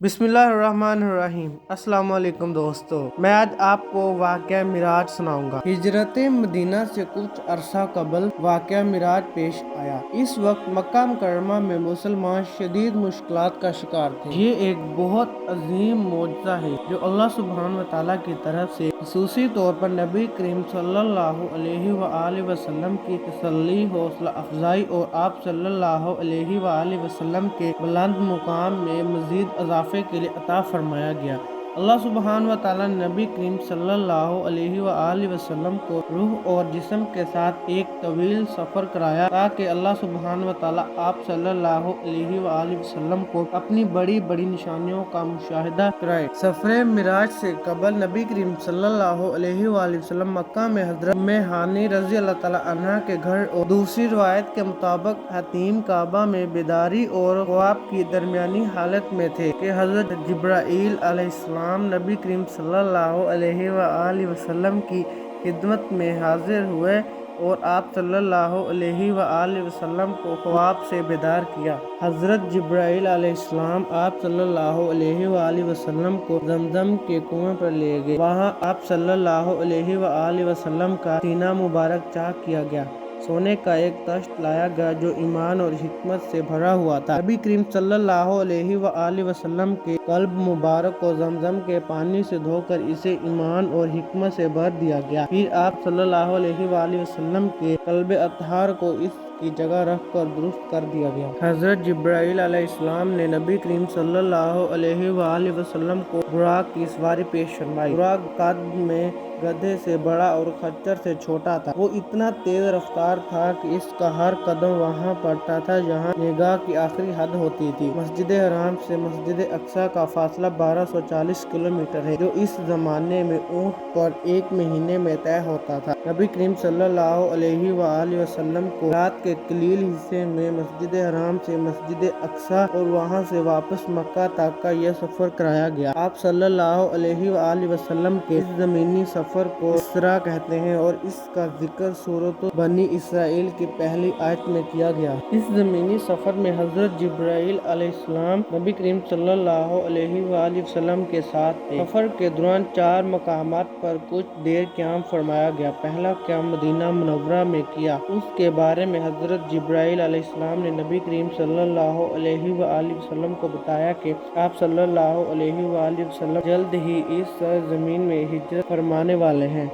बिस्मिल्लाहिर्रहमानिर्रहीम। अस्सलाम वालेकुम दोस्तों, मैं आज आपको वाक़या मिराज सुनाऊंगा। हिजरत मदीना से कुछ अरसा कबल वाक़या मिराज पेश आया। इस वक्त मक्का मुकर्रमा में मुसलमान शदीद मुश्किलात का शिकार थे। ये एक बहुत अजीम मौजज़ा है जो अल्लाह सुब्हान व तआला की तरफ से खुसूसी तौर पर नबी करीम सल्लल्लाहु अलैहि वआलिहि वसल्लम की तसल्ली, हौसला अफजाई और आप सल्लल्लाहु अलैहि वआलिहि वसल्लम के बुलंद मुकाम में मज़ीद इजाफे के लिए अता फरमाया गया। अल्लाह सुब्हान व तआला ने नबी करीम सल्लल्लाहु अलैहि वआलिहि वसल्लम को रूह और जिस्म के साथ एक तवील सफ़र कराया ताकि अल्लाह सुब्हान व तआला आप सल्लल्लाहु अलैहि वआलिहि वसल्लम को अपनी बड़ी बड़ी निशानियों का मुशाहिदा कराए। सफ़र मिराज से कबल नबी करीम सल्लल्लाहु अलैहि वआलिहि वसल्लम मक्का में हज़रत उम्मे हानी रज़ी अल्लाह तआला अन्हा के घर और दूसरी रवायत के मुताबिक हतीम काबा में बेदारी और ख्वाब की दरमियानी हालत में थे कि हज़रत जिब्राईल अलैहिस्सलाम नबी करीम सल्लल्लाहु अलैहि वआलिहि वसल्लम की खिदमत में हाजिर हुए और आप सल्लल्लाहु अलैहि वआलिहि वसल्लम को ख्वाब से बेदार किया। हज़रत जिब्राईल अलैहिस्सलाम आप सल्लल्लाहु अलैहि वआलिहि वसल्लम को ज़मज़म के कुएं पर ले गए। वहाँ आप सल्लल्लाहु अलैहि वआलिहि वसल्लम का सीना मुबारक चाक किया गया। सोने का एक तख्त लाया गया जो ईमान और हिकमत से भरा हुआ था। नबी करीम सल्लल्लाहु अलैहि वआलिहि वसल्लम के कल्ब मुबारक को ज़मज़म के पानी से धोकर इसे ईमान और हिकमत से भर दिया गया। फिर आप सल्लल्लाहु अलैहि वआलिहि वसल्लम के कल्ब अतहार को की जगह रख कर दुरुस्त कर दिया गया। हज़रत जिब्राईल अलैहिस्सलाम ने नबी करीम सल्लल्लाहु अलैहि वआलिहि वसल्लम को बुराक की सवारी पेश फरमाई। बुराक कद में गधे से बड़ा और खच्चर से छोटा था। वो इतना तेज रफ्तार था कि इसका हर कदम वहाँ पड़ता था जहाँ निगाह की आखिरी हद होती थी। मस्जिद हराम से मस्जिद अक्सा का फासला 1240 किलोमीटर है जो इस जमाने में ऊँट पर एक महीने में तय होता था। नबी करीम सल्लल्लाहु अलैहि वआलिहि वसल्लम को रात के कलील हिस्से में मस्जिद हराम से मस्जिद अक्सा और वहाँ से वापस मक्का तक का यह सफ़र कराया गया। आप सल्लल्लाहु अलैहि वआलिहि वसल्लम के इस ज़मीनी सफ़र को इसरा कहते हैं और इसका जिक्र सूरत बनी इसराइल की पहली आयत में किया गया। इस ज़मीनी सफ़र में हज़रत जिब्राईल अलैहिस्सलाम नबी करीम सल्लल्लाहु अलैहि वआलिहि वसल्लम के साथ थे। सफ़र के दौरान 4 मकामात पर कुछ देर क़याम फरमाया गया। पहला क़याम मदीना मुनव्वरा में किया। उसके बारे में हज़रत जिब्राईल अलैहिस्सलाम ने नबी करीम सल्लल्लाहु अलैहि वआलिहि वसल्लम को बताया कि आप सल्लल्लाहु अलैहि वआलिहि वसल्लम जल्द ही इस ज़मीन में हिजरत फरमाने वाले हैं।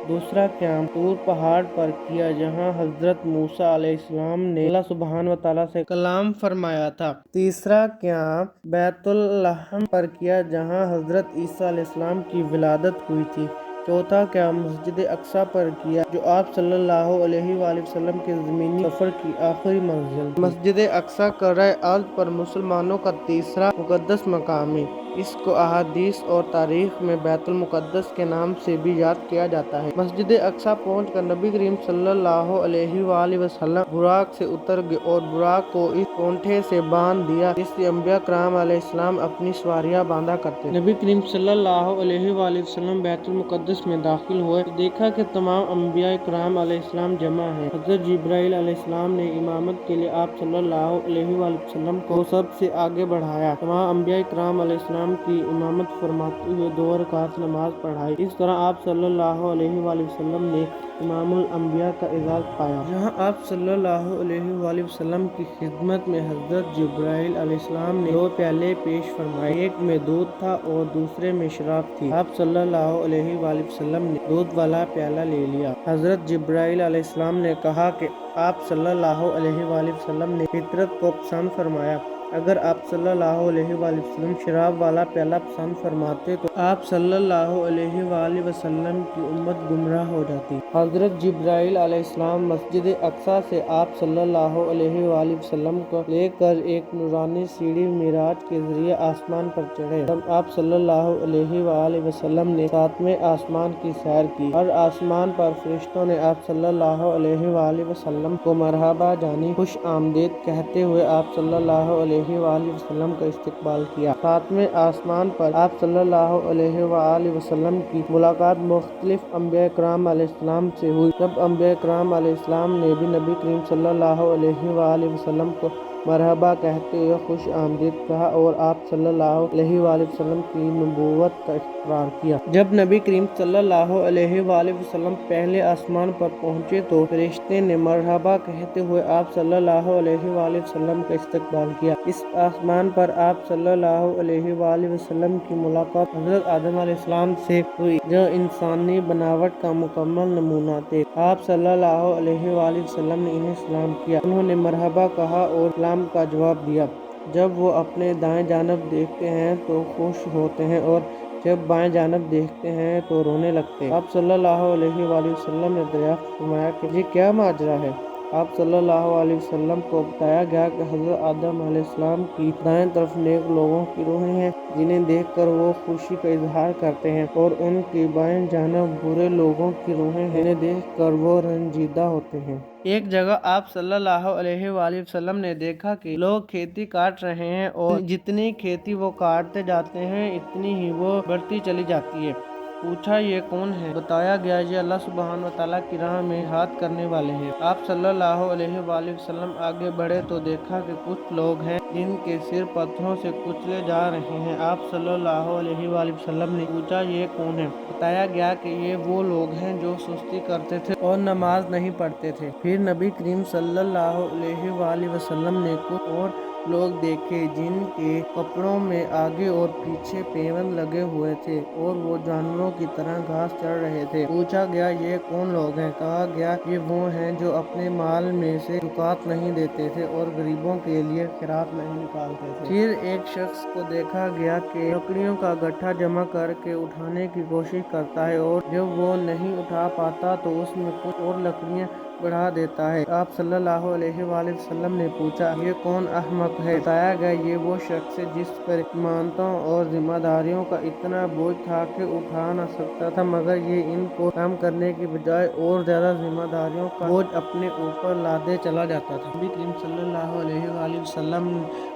दूसरा क़याम तूर पहाड़ पर किया जहाँ हज़रत मूसा अलैहिस्सलाम ने अल्लाह सुब्हान व तआला से कलाम फरमाया था। तीसरा क़याम बैतुल लहम पर किया जहाँ हज़रत ईसा अलैहिस्सलाम की विलादत हुई थी। चौथा क़याम मस्जिद अक्सा पर किया जो आप सल्लल्लाहु अलैहि वसल्लम के ज़मीनी सफ़र की आखिरी मंजिल थी। मस्जिद अक्सा क़राए अर्ज़ पर मुसलमानों का तीसरा मुक़द्दस मकाम है। इसको अहादीस और तारीख़ में बैतुल मुक़द्दस के नाम से भी याद किया जाता है। मस्जिद अक्सा पहुंचकर नबी करीम सल्लल्लाहु अलैहि वसल्लम बुराक से उतर गए और बुराक को इस कोंठे से बांध दिया जिससे अंबिया कराम अलैहिस्सलाम अपनी सवारियां बांधा करते। नबी करीम सल्लल्लाहु अलैहि वसल्लम बैतुल मुक़द्दस में दाखिल हुए तो देखा कि तमाम अंबिया कराम अलैहिस्सलाम जमा हैं। हज़रत जिब्राईल अलैहिस्सलाम ने इमामत के लिए आप सल्लल्लाहु अलैहि वसल्लम को सबसे आगे बढ़ाया। तमाम अंबिया कराम अलैहिस्सलाम की इमामत फरमाते हुए 2 रकात नमाज पढ़ाई। इस तरह आप सल्लल्लाहु अलैहि वसल्लम ने इमामुल अंबिया का एजाज़ पाया। जहाँ आप सल्लल्लाहु अलैहि वसल्लम की खिदमत में हज़रत जिब्राईल अलैहिस्सलाम ने 2 प्याले पेश फरमाए। एक में दूध था और दूसरे में शराब थी। आप सल्लल्लाहु अलैहि वसल्लम ने दूध वाला प्याला ले लिया। हज़रत जिब्राईल अलैहिस्सलाम ने कहा कि आप सल्लल्लाहु अलैहि वसल्लम ने फितरत को पसंद फरमाया। अगर आप सल्लल्लाहु अलैहि वसल्लम शराब वाला प्याला पसंद फरमाते तो आप सल्लल्लाहु अलैहि वसल्लम की उम्मत गुमराह हो जाती। हज़रत जिब्राईल अलैहिस्सलाम मस्जिद अक्सा से आप सल्लल्लाहु अलैहि वसल्लम को लेकर एक नूरानी सीढ़ी मिराज के जरिए आसमान पर चढ़े। तब आप सल्लल्लाहु अलैहि वसल्लम ने 7वें आसमान की सैर की। हर आसमान पर फरिश्तों ने आप सल्लल्लाहु अलैहि वसल्लम को मरहबा जानी खुश आमदीद कहते हुए आप सल्लल्लाहु अलैहि वसल्लम का इस्तकबाल किया। 7वें आसमान पर आप सल्लल्लाहु अलैहि वसल्लम की मुलाकात मुख्तलिफ अंबिया कराम अलैहिस्सलाम से हुई। जब अंबिया कराम अलैहिस्सलाम ने भी नबी करीम सल्लल्लाहु अलैहि वसल्लम को مرحبا کہتے ہوئے خوش آمدید کہا اور آپ صلی اللہ علیہ وآلہ وسلم کی نبوت کا اقرار کیا۔ جب نبی کریم صلی اللہ علیہ وآلہ وسلم پہلے آسمان پر پہنچے تو فرشتے نے مرحبا کہتے ہوئے آپ صلی اللہ علیہ وآلہ وسلم کا استقبال کیا۔ اس آسمان پر آپ صلی اللہ علیہ وآلہ وسلم کی ملاقات حضرت آدم علیہ السلام سے ہوئی جو انسانی بناوٹ کا مکمل نمونہ تھے۔ آپ صلی اللہ علیہ وآلہ وسلم نے انہیں سلام کیا، انہوں نے مرحبا کہا اور سلام کا جواب دیا۔ جب وہ اپنے دائیں جانب دیکھتے ہیں تو خوش ہوتے ہیں اور جب بائیں جانب دیکھتے ہیں تو رونے لگتے ہیں۔ آپ صلی اللہ علیہ وآلہ وسلم نے دریافت فرمایا کہ یہ کیا ماجرا ہے؟ آپ صلی اللہ علیہ وسلم کو بتایا گیا کہ حضرت آدم علیہ السلام کی دائیں طرف نیک لوگوں کی روحیں ہیں جنہیں دیکھ کر وہ خوشی کا اظہار کرتے ہیں، اور ان کی بائیں جانب برے لوگوں کی روحیں ہیں جنہیں دیکھ کر وہ رنجیدہ ہوتے ہیں۔ ایک جگہ آپ صلی اللہ علیہ وآلہ وسلم نے دیکھا کہ لوگ کھیتی کاٹ رہے ہیں اور جتنی کھیتی وہ کاٹتے جاتے ہیں اتنی ہی وہ بڑھتی چلی جاتی ہے۔ پوچھا یہ کون ہے؟ بتایا گیا یہ اللہ سبحانہ وتعالیٰ کی راہ میں جہاد کرنے والے ہیں۔ آپ صلی اللہ علیہ وآلہ وسلم آگے بڑھے تو دیکھا کہ کچھ لوگ ہیں جن کے سر پتھروں سے کچلے جا رہے ہیں۔ آپ صلی اللہ علیہ وآلہ وسلم نے پوچھا یہ کون ہے؟ بتایا گیا کہ یہ وہ لوگ ہیں جو سستی کرتے تھے اور نماز نہیں پڑھتے تھے۔ پھر نبی کریم صلی اللہ علیہ وآلہ وسلم نے کچھ اور لوگ دیکھے جن کے کپڑوں میں آگے اور پیچھے پیوند لگے ہوئے تھے اور وہ جانوروں کی طرح گھاس چر رہے تھے۔ پوچھا گیا یہ کون لوگ ہیں؟ کہا گیا یہ وہ ہیں جو اپنے مال میں سے زکوٰۃ نہیں دیتے تھے اور غریبوں کے لیے خیرات نہیں نکالتے تھے۔ پھر ایک شخص کو دیکھا گیا کہ لکڑیوں کا گٹھا جمع کر کے اٹھانے کی کوشش کرتا ہے اور جب وہ نہیں اٹھا پاتا تو اس میں کچھ اور لکڑیاں بڑھا دیتا ہے۔ آپ صلی اللہ علیہ وآلہ وسلم نے پوچھا یہ کون احمق ہے؟ بتایا گیا یہ وہ شخص ہے جس پر امانتوں اور ذمہ داریوں کا اتنا بوجھ تھا کہ اٹھا نہ سکتا تھا، مگر یہ ان کو کم کرنے کی بجائے اور زیادہ ذمہ داریوں کا بوجھ اپنے اوپر لادے چلا جاتا تھا۔ نبی کریم صلی اللہ علیہ وآلہ وسلم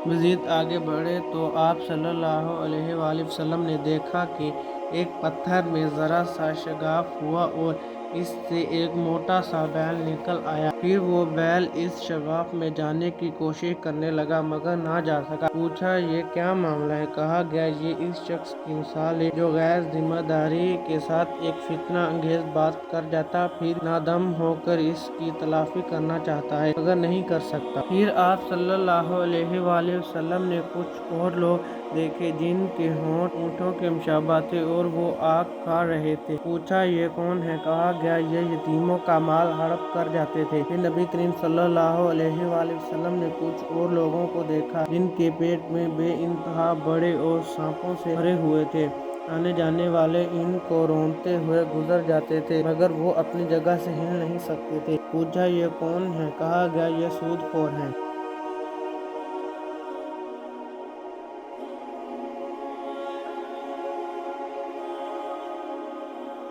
مزید آگے بڑھے تو آپ صلی اللہ علیہ وآلہ وسلم نے دیکھا کہ ایک پتھر میں ذرا سا شگاف ہوا اور اس سے ایک موٹا سا بیل نکل آیا۔ پھر وہ بیل اس شگاف میں جانے کی کوشش کرنے لگا مگر نہ جا سکا۔ پوچھا یہ کیا معاملہ ہے؟ کہا گیا یہ اس شخص کی مثال ہے جو غیر ذمہ داری کے ساتھ ایک فتنہ انگیز بات کر جاتا پھر نادم ہو کر اس کی تلافی کرنا چاہتا ہے مگر نہیں کر سکتا۔ پھر آپ صلی اللہ علیہ وآلہ وسلم نے کچھ اور لوگ دیکھے جن کے ہونٹ اونٹوں کے مشابہ تھے اور وہ آگ کھا رہے تھے۔ پوچھا یہ کون ہے؟ کہا گیا یہ یتیموں کا مال ہڑپ کر جاتے تھے۔ پھر نبی کریم صلی اللہ علیہ وآلہ وسلم نے کچھ اور لوگوں کو دیکھا جن کے پیٹ میں بے انتہا بڑے اور سانپوں سے بھرے ہوئے تھے۔ آنے جانے والے ان کو رونتے ہوئے گزر جاتے تھے مگر وہ اپنی جگہ سے ہل نہیں سکتے تھے۔ پوچھا یہ کون ہے؟ کہا گیا یہ سود خور ہیں۔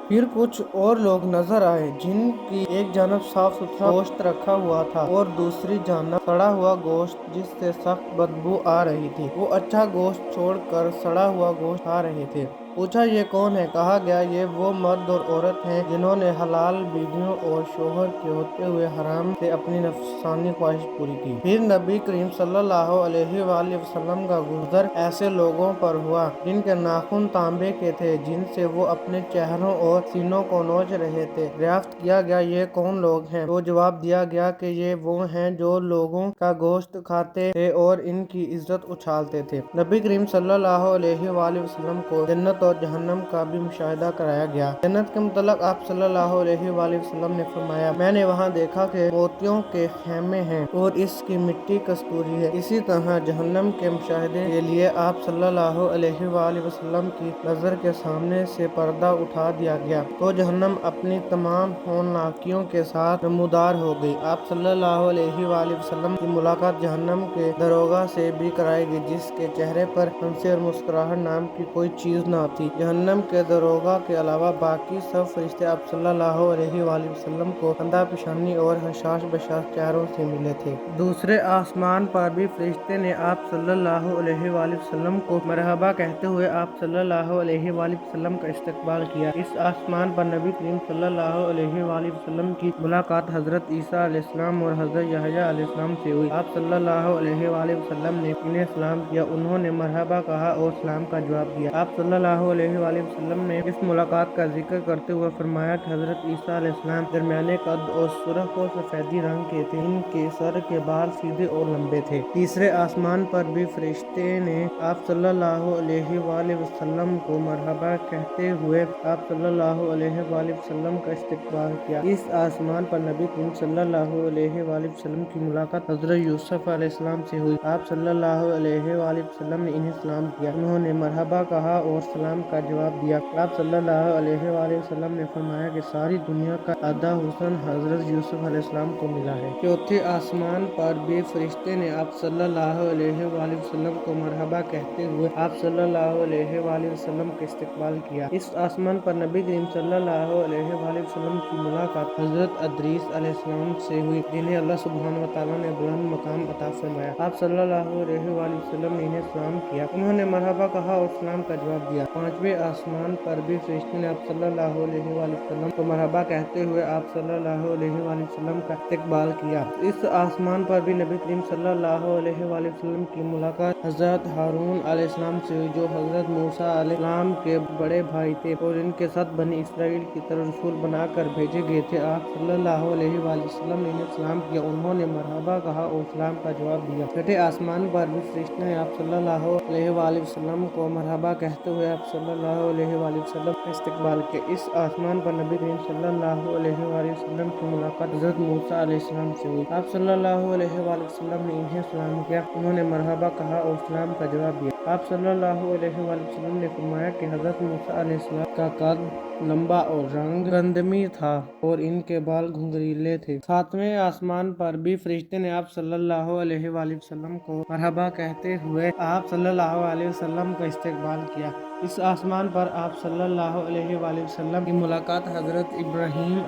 پھر کچھ اور لوگ نظر آئے جن کی ایک جانب صاف ستھرا گوشت رکھا ہوا تھا اور دوسری جانب سڑا ہوا گوشت جس سے سخت بدبو آ رہی تھی۔ وہ اچھا گوشت چھوڑ کر سڑا ہوا گوشت کھا رہے تھے۔ پوچھا یہ کون ہے؟ کہا گیا یہ وہ مرد اور عورت ہیں جنہوں نے حلال بیویوں اور شوہر کے ہوتے ہوئے حرام سے اپنی نفسانی خواہش پوری کی۔ پھر نبی کریم صلی اللہ علیہ وآلہ وسلم کا گزر ایسے لوگوں پر ہوا جن کے ناخن تانبے کے تھے جن سے وہ اپنے چہروں اور سینوں کو نوچ رہے تھے۔ دریافت کیا گیا یہ کون لوگ ہیں؟ تو جواب دیا گیا کہ یہ وہ ہیں جو لوگوں کا گوشت کھاتے تھے اور ان کی عزت اچھالتے تھے۔ نبی کریم صلی اللہ علیہ وآلہ وسلم کو جنت اور جہنم کا بھی مشاہدہ کرایا گیا۔ جنت کے متعلق آپ صلی اللہ علیہ وآلہ وسلم نے فرمایا میں نے وہاں دیکھا کہ موتیوں کے خیمے ہیں اور اس کی مٹی کستوری ہے۔ اسی طرح جہنم کے مشاہدے کے لیے آپ صلی اللہ علیہ وآلہ وسلم کی نظر کے سامنے سے پردہ اٹھا دیا گیا تو جہنم اپنی تمام ہولناکیوں کے ساتھ نمودار ہو گئی۔ آپ صلی اللہ علیہ وآلہ وسلم کی ملاقات جہنم کے داروغہ سے بھی کرائی گئی جس کے چہرے پر ہنسی اور مسکراہٹ نام کی کوئی چیز نہ थी। जहन्नम के दरोगा के अलावा बाकी सब फरिश्ते आप सल्लल्लाहु अलैहि वसल्लम को कंधा पेशानी और हशाश बशाश चेहरों से मिले थे। दूसरे आसमान पर भी फरिश्ते ने आप सल्लल्लाहु अलैहि वसल्लम को मरहबा कहते हुए आप सल्लल्लाहु अलैहि वसल्लम का इस्तकबाल किया। इस आसमान पर नबी करीम सल्लल्लाहु अलैहि वसल्लम की मुलाकात हजरत ईसा अलैहिस्सलाम और हजरत यहया अलैहिस्सलाम से हुई। आप सल्लल्लाहु अलैहि वसल्लम ने इन्हें सलाम किया, उन्होंने मरहबा कहा और सलाम का जवाब दिया। आप सल्लल्लाहु अलैहि वसल्लम ने इस मुलाकात का जिक्र करते हुए फरमाया कि हजरत ईसा अलैहिस्सलाम दरमियाने कद और सुर्ख और सफेदी रंग के थे, इनके सर के बाल सीधे और लंबे थे। तीसरे आसमान पर भी फरिश्ते ने आप सल्लल्लाहु अलैहि वसल्लम को मरहबा कहते हुए आप सल्लल्लाहु अलैहि वसल्लम का इस्तकबाल किया। इस आसमान पर नबी करीम सल्लल्लाहु अलैहि वसल्लम की मुलाकात हजरत यूसुफ अलैहिस्सलाम से हुई। आप सल्लल्लाहु अलैहि वसल्लम ने इन्हें सलाम किया, उन्होंने मरहबा कहा और सलाम का जवाब दिया। आप सल्लल्लाहु अलैहि वसल्लम ने फरमाया कि सारी दुनिया का आधा हुस्न हजरत यूसुफ अलैहिस्सलाम को मिला है। चौथे आसमान पर भी फरिश्ते ने आप सल्लल्लाहु अलैहि वसल्लम को मरहबा कहते हुए आप सल्लल्लाहु अलैहि वसल्लम का इस्तकबाल किया। इस आसमान पर नबी करीम सल्लल्लाहु अलैहि वसल्लम की मुलाकात हजरत अदरीस अलैहिस्सलाम से हुई, जिन्हें अल्लाह सुब्हानहू व तआला ने बुलंद मकाम अता फरमाया। आप सल्लल्लाहु अलैहि वसल्लम ने इन्हें सलाम किया, उन्होंने मरहबा कहा और सलाम का जवाब दिया। पांचवें आसमान पर भी फरिश्ते ने आप सल्लल्लाहु अलैहि वसल्लम को मरहबा कहते हुए आप सल्लल्लाहु अलैहि वसल्लम का इस्तकबाल किया। इस आसमान पर भी नबी करीम सल्लल्लाहु अलैहि वसल्लम की मुलाकात हजरत हारून अलैहिस्सलाम से हुई, जो हजरत मूसा अलैहिस्सलाम के बड़े भाई थे और इनके साथ बनी इसराइल की तरफ रसूल बनाकर भेजे गए थे। आप सल्लल्लाहु अलैहि वसल्लम ने इन्हें सलाम किया, उन्होंने मरहबा कहा और सलाम का जवाब दिया। छठे आसमान पर भी फरिश्ते ने आप सल्लल्लाहु अलैहि वसल्लम को मरहबा कहते हुए आप सल्लल्लाहु अलैहि वसल्लम का इस्तकबाल किया। इस आसमान पर नबी करीम सल्लल्लाहु अलैहि वसल्लम की मुलाकात हजरत मूसा अलैहिस्सलाम से हुई। आप सल्लल्लाहु अलैहि वसल्लम ने इन्हें सलाम किया, उन्होंने मरहबा कहा और सलाम का जवाब दिया। आप सल्लल्लाहु अलैहि वसल्लम ने फरमाया कि हजरत मूसा अलैहिस्सलाम का कद लंबा और रंग गंधमी था और इनके बाल घुंघरीले थे। सातवें आसमान पर भी फरिश्ते ने आप सल्लल्लाहु अलैहि वसल्लम को मरहबा कहते हुए आप सल्लल्लाहु अलैहि वसल्लम का इस्तकबाल किया। इस आसमान पर आप सल्लल्लाहु अलैहि वसल्लम की मुलाकात हजरत इब्राहीम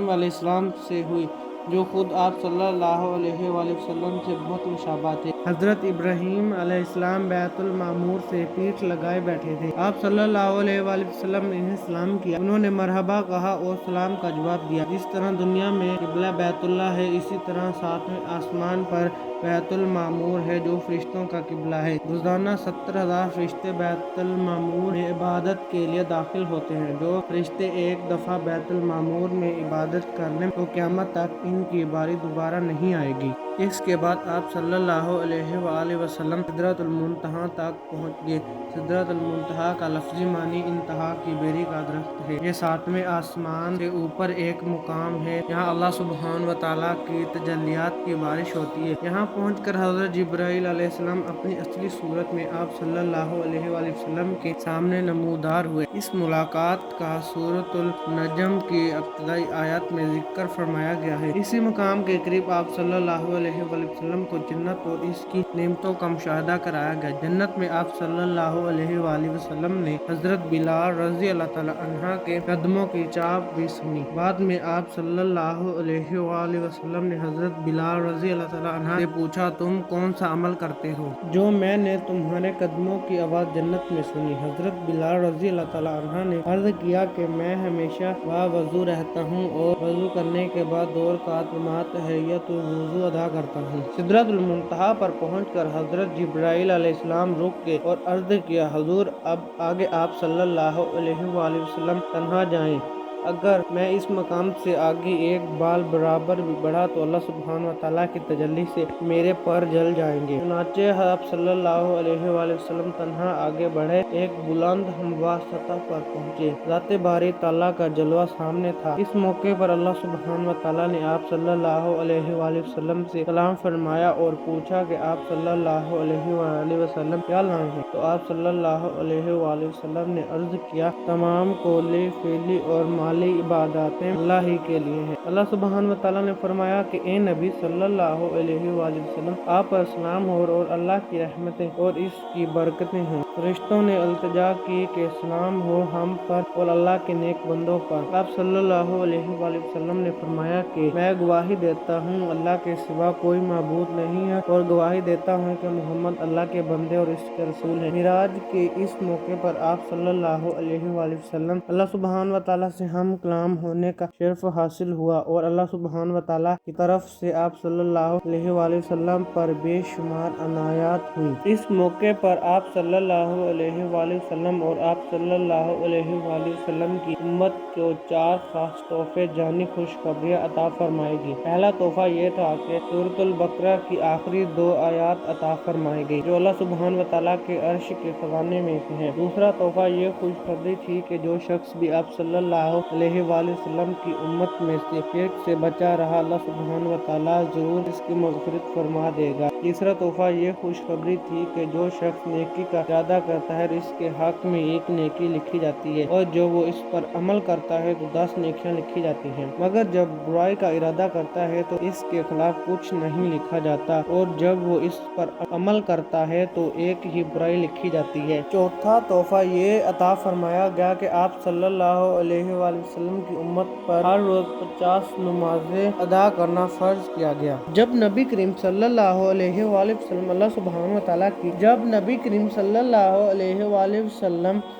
अलैहिस्सलाम से हुई, जो खुद आप सल्लल्लाहु अलैहि वसल्लम से बहुत मुशाबा थे। हजरत इब्राहीम अलैहिस्सलाम बैतुल मामूर से पीठ लगाए बैठे थे। आप सल्लल्लाहु अलैहि वसल्लम ने इन्हें सलाम किया, उन्होंने मरहबा कहा और सलाम का जवाब दिया। जिस तरह दुनिया में किबला बैतुल्लाह है, इसी तरह सातवें आसमान पर बैतुल मामूर है, जो फरिश्तों का किबला है। रोजाना 70,000 फरिश्ते बैतुल मामूर में इबादत के लिए दाखिल होते हैं। जो फरिश्ते एक दफा बैतुल मामूर में इबादत कर लें तो क़यामत तक इनकी बारी दोबारा नहीं आएगी। इसके बाद आप सल्लल्लाहु अलैहि वसल्लम सिदरतुल मुंतहा तक पहुँच गए। सिदरतुल मुंतहा का लफ्जी मानी इंतहा की बेरी का दरख्त है। ये सातवें आसमान से ऊपर एक मुकाम है, यहाँ अल्लाह सुब्हानहू व तआला की तजल्लियात की बारिश होती है। यहाँ पहुंचकर हजरत जिब्राईल अलैहिस्सलाम अपनी असली सूरत में आप सल्लल्लाहु अलैहि वसल्लम के सामने नमूदार हुए। इस मुलाकात का सूरतुल नजम की इब्तिदाई आयत में जिक्र फरमाया गया है। इसी मुकाम के करीब आप सल्लल्लाहु अलैहि वसल्लम को जन्नत और इसकी नेमतों का मुशाहदा कराया गया। जन्नत में आप सल्लल्लाहु अलैहि वसल्लम ने हजरत बिलाल रज़ी अल्लाह तआला अन्हा के कदमों की चाप भी सुनी। बाद में आप सल्लल्लाहु अलैहि वसल्लम ने हजरत बिलाल रज़ी अल्लाह तआला अन्हा से पूछा, तुम कौन सा अमल करते हो जो मैंने तुम्हारे कदमों की आवाज़ जन्नत में सुनी। हजरत बिलाल रज़ी अल्लाह तआला अन्हा ने अर्ज किया कि मैं हमेशा वज़ू रहता हूँ और वज़ू करने के बाद 2 रकात नमाज़ तहिय्यतुल वज़ू अदा करता हूँ। सिदरतुल मुंतहा पर पहुंचकर हजरत जिब्राईल अलैहिस्सलाम रुक गए और अर्ज किया, हुजूर अब आगे आप सल्लल्लाहु अलैहि वसल्लम तन्हा जाएं। अगर मैं इस मकाम से आगे एक बाल बराबर भी बढ़ा तो अल्लाह सुब्हानहू व तआला की तजल्ली से मेरे पर जल जाएंगे। चुनांचे आप सल्लल्लाहु अलैहि वसल्लम तन्हा आगे बढ़े, एक बुलंद हमवार सतह पर पहुँचे। ज़ाते बारी ताला का जलवा सामने था। इस मौके पर अल्लाह सुब्हानहू व तआला ने आप सल्लल्लाहु अलैहि वसल्लम से सलाम फरमाया और पूछा कि आप सल्लल्लाहु अलैहि वसल्लम क्या लाए हैं। तो आप सल्लल्लाहु अलैहि वसल्लम ने अर्ज किया, तमाम कौली, फेली और माली इबादतें अल्लाह ही के लिए हैं। अल्लाह सुब्हान व तआला ने फरमाया कि ए नबी सल्लल्लाहु अलैहि वसल्लम, आप पर सलाम हो और अल्लाह की रहमतें और इसकी बरकतें हों। फरिश्तों ने इल्तिजा की कि सलाम हो हम पर और अल्लाह के नेक बंदों पर। आप सल्लल्लाहु अलैहि वसल्लम ने फरमाया कि मैं गवाही देता हूँ अल्लाह के सिवा कोई माबूद नहीं है और गवाही देता हूँ कि मोहम्मद अल्लाह के बंदे और इसके रसूल हैं। मिराज के इस मौके पर आप सल्लल्लाहु अलैहि वसल्लम अल्लाह सुब्हान व तआला से हम कलाम होने का शर्फ हासिल हुआ और अल्लाह सुब्हान व तआला की तरफ से आप सल्लल्लाहु अलैहि वसल्लम पर बेशुमार अनायात हुई। इस मौके पर आप सल्लल्लाहु अलैहि वसल्लम और आप सल्लल्लाहु अलैहि वसल्लम की उम्मत को 4 खास तोहफे जानी खुशखबरियाँ अता फरमाएगी। पहला तोहफा ये था कि सूरतुल बकरा की आखिरी 2 आयत अता फरमाई गई जो अल्लाह सुब्हान व तआला के अर्श के खजाने में से है। दूसरा तोहफा ये खुशखबरी थी कि जो शख्स भी आप सल्लल्लाहु अलैहि वसल्लम की उम्मत में से शिर्क से बचा रहा अल्लाह सुब्हान व तआला जरूर इसकी मग़फ़िरत फरमा देगा। तीसरा तोहफा ये खुशखबरी थी कि जो शख्स नेकी का इरादा करता है इसके हक में 1 नेकी लिखी जाती है और जो वो इस पर अमल करता है तो 10 नेकियां लिखी जाती हैं, मगर जब बुराई का इरादा करता है तो इसके खिलाफ कुछ नहीं लिखा जाता और जब वो इस पर अमल करता है तो 1 ही बुराई लिखी जाती है। चौथा तोहफा ये अता फरमाया गया कि आप सल्लल्लाहु अलैहि वसल्लम की उम्मत पर हर रोज 50 नमाजें अदा करना फर्ज किया गया। जब नबी करीम सल्लल्लाहु अलैहि वसल्लम अल्लाह सुब्हान व तआला की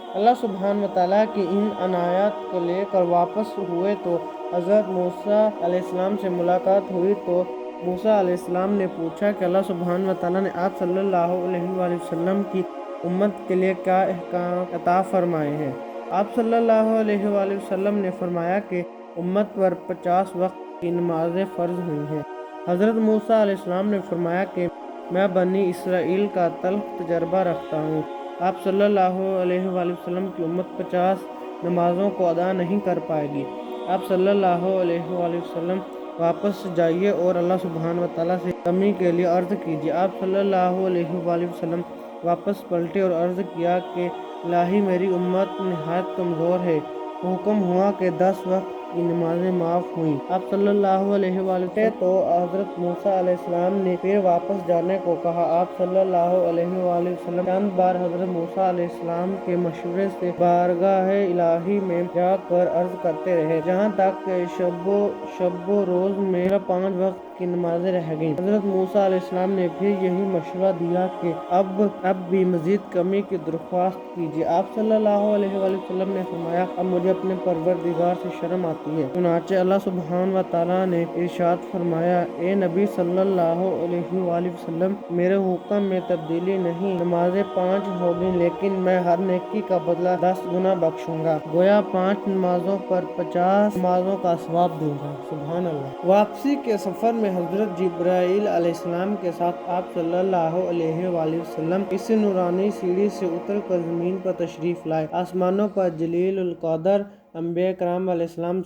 अल्लाह सुब्हान व तआला की इन अनायात को लेकर वापस हुए तो हज़रत मूसा अलैहिस्सलाम से मुलाकात हुई तो मूसा अलैहिस्सलाम ने पूछा कि अल्लाह सुब्हान व तआला ने आप सल्लल्लाहु अलैहि वसल्लम की उम्मत के लिए क्या अहकाम अता फरमाए हैं। आप सल्लल्लाहु अलैहि वसल्लम ने फरमाया कि उम्मत पर 50 वक्त की नमाजें फ़र्ज हुई हैं। हज़रत मूसा अलैहिस्सलाम ने फरमाया कि मैं बनी इसराइल का तल्ख तजर्बा रखता हूँ। आप सल्लल्लाहु अलैहि वसल्लम की उम्मत 50 नमाज़ों को अदा नहीं कर पाएगी। आप सल्लल्लाहु अलैहि वसल्लम वापस जाइए और अल्लाह सुब्हान व तआला से कमी के लिए अर्ज़ कीजिए। आप सल्लल्लाहु अलैहि वसल्लम वापस पलटे और अर्ज़ किया कि इलाही मेरी उम्मत निहायत कमज़ोर है। हुक्म हुआ कि 10 वक्त की नमाजें माफ़ हुई। आप सल्लल्लाहु अलैहि वसल्लम तो हज़रत मूसा अलैहिस्सलाम ने फिर वापस जाने को कहा। आप सल्लल्लाहु अलैहि वसल्लम चंद बार हज़रत मूसा अलैहिस्सलाम के मशवरे से बारगाह इलाही में जाकर अर्ज़ करते रहे जहाँ तक शब्बो रोज़ में 5 वक्त की नमाजें रह गईं। हज़रत मूसा अलैहिस्सलाम ने फिर यही मशवरा दिया कि अब भी मज़ीद कमी की दरख्वास्त कीजिए। आप सल्लल्लाहु अलैहि वसल्लम ने फरमाया अब मुझे अपने परवरदिगार से शर्म आती है। चुनांचे अल्लाह सुब्हान व तआला ने इरशाद फरमाया, ए नबी सल्लल्लाहु अलैहि वसल्लम, मेरे हुक्म में तब्दीली नहीं, नमाजें 5 होगी लेकिन मैं हर नेकी का बदला 10 गुना बख्शूंगा। गोया 5 नमाजों पर 50 नमाजों का सवाब दूंगा। सुभान अल्लाह। वापसी के सफर में हज़रत जिब्राईल अलैहिस्सलाम के साथ आप सल्लल्लाहु अलैहि वसल्लम इस नूरानी सीढ़ी से उतर कर ज़मीन पर तशरीफ़ लाए। आसमानों पर जलीलुल क़द्र अंबिया कराम अलैहिस्सलाम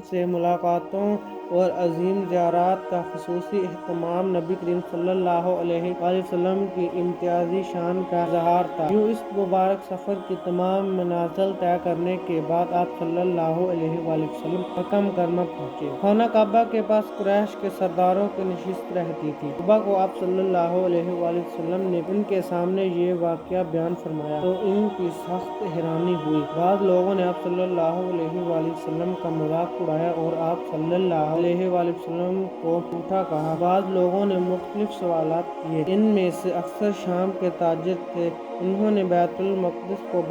से मुलाकातों और अजीम ज़ियारत का ख़ुसूसी एहतमाम नबी करीम सल्लल्लाहु अलैहि वसल्लम की इम्तियाज़ी शान का इज़हार था। यूँ इस मुबारक सफ़र की तमाम मनाज़िल तय करने के बाद आप सल्लल्लाहु अलैहि वसल्लम मक्का मुकर्रमा पहुँचे। खाना काबा के पास कुरैश के सरदारों की नशिस्त रहती थी। सुबह को आप सल्लल्लाहु अलैहि वसल्लम ने उनके सामने ये वाक़या बयान फरमाया तो इनकी सख्त हैरानी हुई। बाद लोगों ने आप सल्लल्लाहु अलैहि वसल्लम का मजाक उड़ाया और आप सल्लल्लाहु अलैहि वसल्लम को झूठा कहा। बाद लोगों ने मुख्तलिफ सवालात किए। इनमें से अक्सर शाम के ताजिर थे। उन्होंने बैतुल मक़दिस को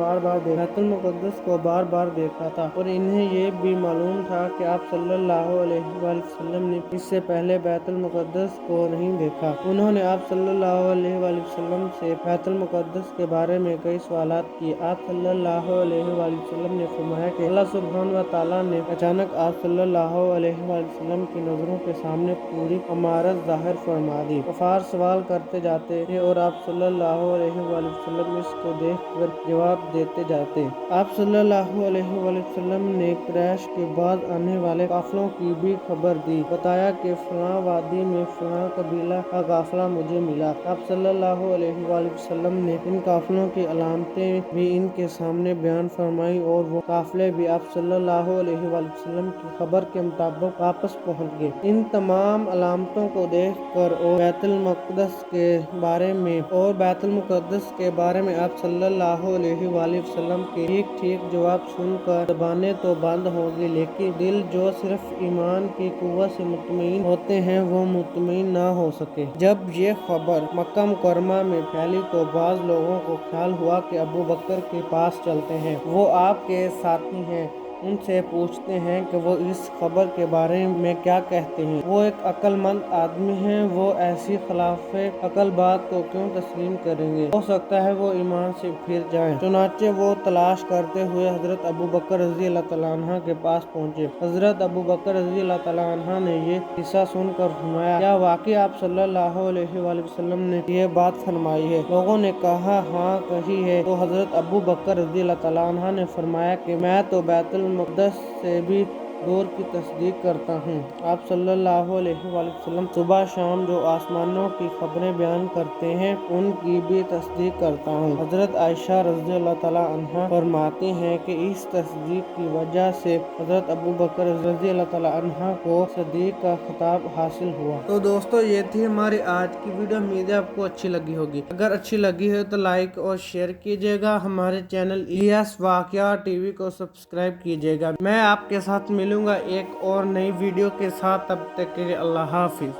बार बार देखा था और इन्हें ये भी मालूम था कि आप सल्लल्लाहु अलैहि वसल्लम ने इससे पहले बैतुल मुक़द्दस को नहीं देखा। उन्होंने आप सल्लल्लाहु अलैहि वसल्लम से बैतुल मुक़द्दस के बारे में कई सवालात किए। आप सल्लल्लाहु अलैहि वसल्लम ने फरमाया कि अल्लाह सुब्हान व तआला ने अचानक आप सल्लल्लाहु अलैहि वसल्लम की नज़रों के सामने पूरी इमारत ज़ाहिर फरमा दी। कुफ़ार सवाल करते जाते थे और आप सल्लल्लाहु अलैहि वसल्लम इसको देखकर जवाब देते जाते। आप सल्लल्लाहु अलैहि वसल्लम ने कुरैश के बाद आने वाले काफिलों की भी खबर दी। बताया कि फलां वादी में फलां कबीला का काफिला मुझे मिला। आप सल्लल्लाहु अलैहि वसल्लम ने इन काफिलों की अलामतें भी मुनाज़रीन के सामने बयान फरमाई और वो काफिले भी आप सल्लल्लाहु अलैहि वसल्लम की खबर के मुताबिक वापस पहुंच गए। इन तमाम अलामतों को देख कर और बैतुल मुक़द्दस के बारे में आप सल्लल्लाहु अलैहि वसल्लम के ठीक ठीक जवाब सुनकर ज़बानें तो बंद होगी, लेकिन दिल जो सिर्फ ईमान की कुव्वत से मुतमईन होते हैं वो मुतमईन ना हो सके। जब ये खबर मक्का मुकर्रमा में फैली तो बाज़ लोगों को ख्याल हुआ कि अबू बकर के पास चलते हैं, वो आपके साथी हैं, उनसे पूछते हैं कि वो इस खबर के बारे में क्या कहते हैं। वो एक अक्लमंद आदमी हैं, वो ऐसी खिलाफ़े अकल बात को क्यों तस्लीम करेंगे, हो सकता है वो ईमान से फिर जाएं। चुनाचे वो तलाश करते हुए हजरत अबू बकर रज़ी अल्लाह तआला अन्हु के पास पहुँचे। हजरत अबू बकर रज़ी अल्लाह तआला अन्हु ने ये किस्सा सुनकर फरमाया, क्या वाकई आप सल्लल्लाहु अलैहि वसल्लम ने ये बात फरमाई है? लोगों ने कहा हाँ कही है। तो हजरत अबू बकर रज़ी अल्लाह तआला अन्हु ने फरमाया कि मैं तो बैतुल मुक़द्दस से भी दूर की तस्दीक करता हूँ। आप सल्लल्लाहु अलैहि वसल्लम सुबह शाम जो आसमानों की खबरें बयान करते हैं उनकी भी तस्दीक करता हूँ। हजरत आयशा रज़ी अल्लाह तआला अन्हा फरमाती हैं कि इस तस्दीक की वजह से हजरत अबू बकर रज़ी अल्लाह तआला अन्हा को सदीक का खिताब हासिल हुआ। तो दोस्तों ये थी हमारी आज की वीडियो, उम्मीद है आपको अच्छी लगी होगी। अगर अच्छी लगी है तो लाइक और शेयर कीजिएगा। हमारे चैनल इलियास वाक़िया टीवी को सब्सक्राइब कीजिएगा। मैं आपके साथ मिलूंगा एक और नई वीडियो के साथ, तब तक के लिए अल्लाह हाफिज।